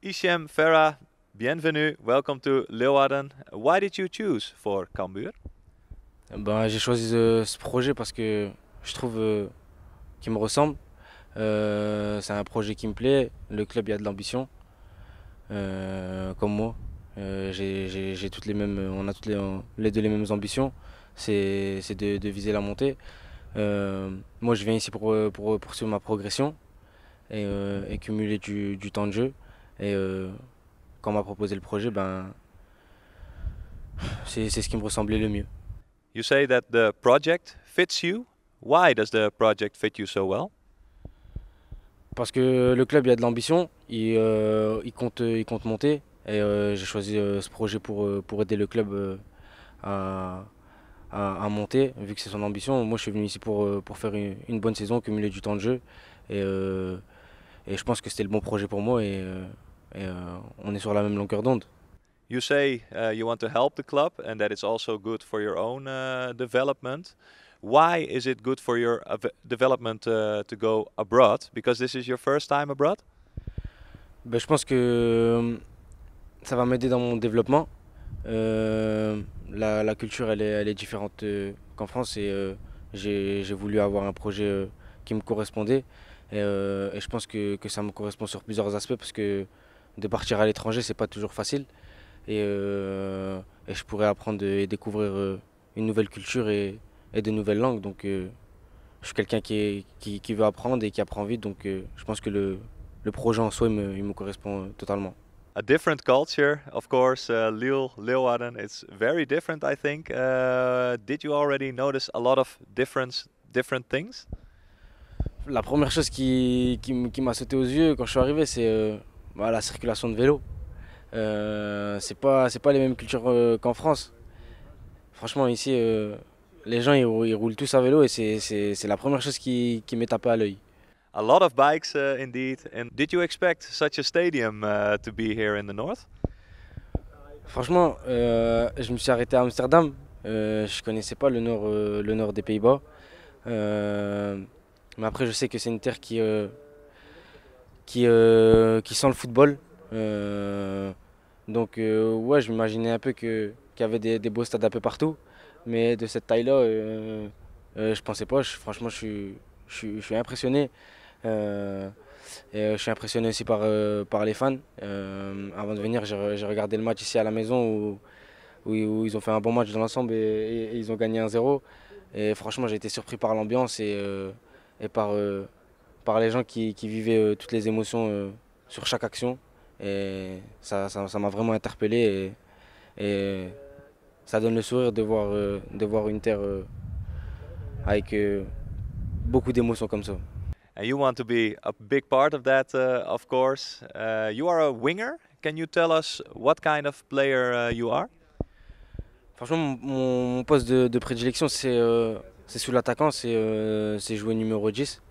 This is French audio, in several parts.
Hichem Farah, bienvenue, welcome to Leeuwarden. Why did you choose for Cambuur? Ben, j'ai choisi ce projet parce que je trouve qu'il me ressemble. C'est un projet qui me plaît. Le club, il y a de l'ambition, comme moi. J'ai toutes les mêmes, on a toutes les deux les mêmes ambitions. C'est de viser la montée. Moi, je viens ici pour poursuivre ma progression et cumuler du temps de jeu. Et quand on m'a proposé le projet, ben, c'est ce qui me ressemblait le mieux. You say that the project fits you. Why does the project fit you so well? Parce que le club, il y a de l'ambition, il compte monter. Et j'ai choisi ce projet pour aider le club à, à monter, vu que c'est son ambition. Moi, je suis venu ici pour faire une bonne saison, cumuler du temps de jeu. Et, euh, et je pense que c'était le bon projet pour moi on est sur la même longueur d'onde. You say you want to help the club and that it's also good for your own development. Why is it good for your development to go abroad? Because this is your first time abroad? Ben, je pense que ça va m'aider dans mon développement. La culture, elle est différente qu'en France et j'ai voulu avoir un projet qui me correspondait. Et je pense que ça me correspond sur plusieurs aspects parce que de partir à l'étranger, c'est pas toujours facile. Et je pourrais apprendre et découvrir une nouvelle culture et de nouvelles langues. Donc je suis quelqu'un qui veut apprendre et qui apprend vite. Donc je pense que le projet en soi, il me correspond totalement. A different culture, of course. Lille, Leeuwarden, it's very different, I think. Did you already notice a lot of different things? La première chose qui m'a sauté aux yeux quand je suis arrivé, c'est bah, la circulation de vélo. C'est pas les mêmes cultures qu'en France. Franchement, ici, les gens ils roulent tous à vélo et c'est la première chose qui m'est tapée à l'œil. A lot of bikes, indeed. And did you expect such a stadium to be here in the north? Franchement, je me suis arrêté à Amsterdam. Je connaissais pas le nord des Pays-Bas. Euh, mais après, je sais que c'est une terre qui sent le football. Euh, ouais, je m'imaginais un peu qu'il y avait des beaux stades un peu partout. Mais de cette taille-là, je pensais pas. Franchement, je suis impressionné. Euh, je suis impressionné aussi par les fans. Avant de venir, j'ai regardé le match ici à la maison où ils ont fait un bon match dans l'ensemble et ils ont gagné 1-0. Et franchement, j'ai été surpris par l'ambiance et par les gens qui vivaient toutes les émotions sur chaque action. Et ça m'a vraiment interpellé et ça donne le sourire de voir une terre avec beaucoup d'émotions comme ça. And you want to be a big part of that, of course. You are a winger. Can you tell us what kind of player you are? Franchement, mon poste de prédilection, c'est sous l'attaquant, c'est jouer numéro 10.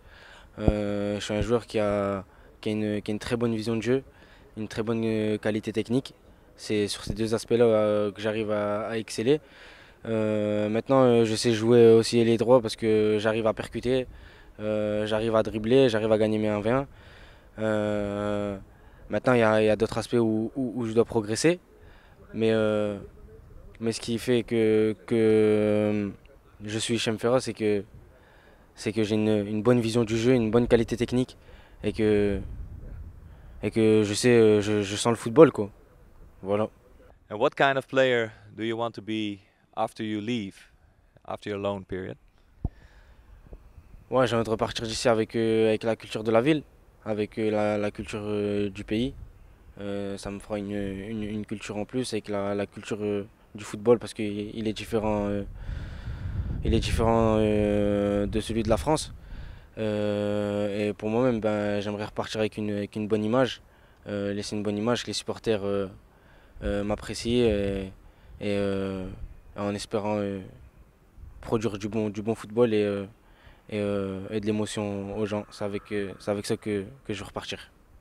Je suis un joueur qui a une très bonne vision de jeu, une très bonne qualité technique. C'est sur ces deux aspects-là que j'arrive à exceller. Maintenant, je sais jouer aussi les droits parce que j'arrive à percuter, j'arrive à dribbler, j'arrive à gagner mes 1v1. Euh, Maintenant, il y a d'autres aspects où je dois progresser. Mais, euh, mais ce qui fait que je suis Hichem Ferra, c'est que j'ai une bonne vision du jeu, une bonne qualité technique et et que je sais, je sens le football, quoi. Voilà. And what kind of player do you want to be after you leave, after your loan period? Ouais, j'ai envie de repartir d'ici avec la culture de la ville, avec la culture du pays. Ça me fera une culture en plus avec la culture du football parce qu'il est différent, il est différent de celui de la France. Et pour moi-même, ben, j'aimerais repartir avec une bonne image, laisser une bonne image, que les supporters m'apprécient et en espérant produire du bon football et de l'émotion aux gens. C'est avec ça que je veux repartir.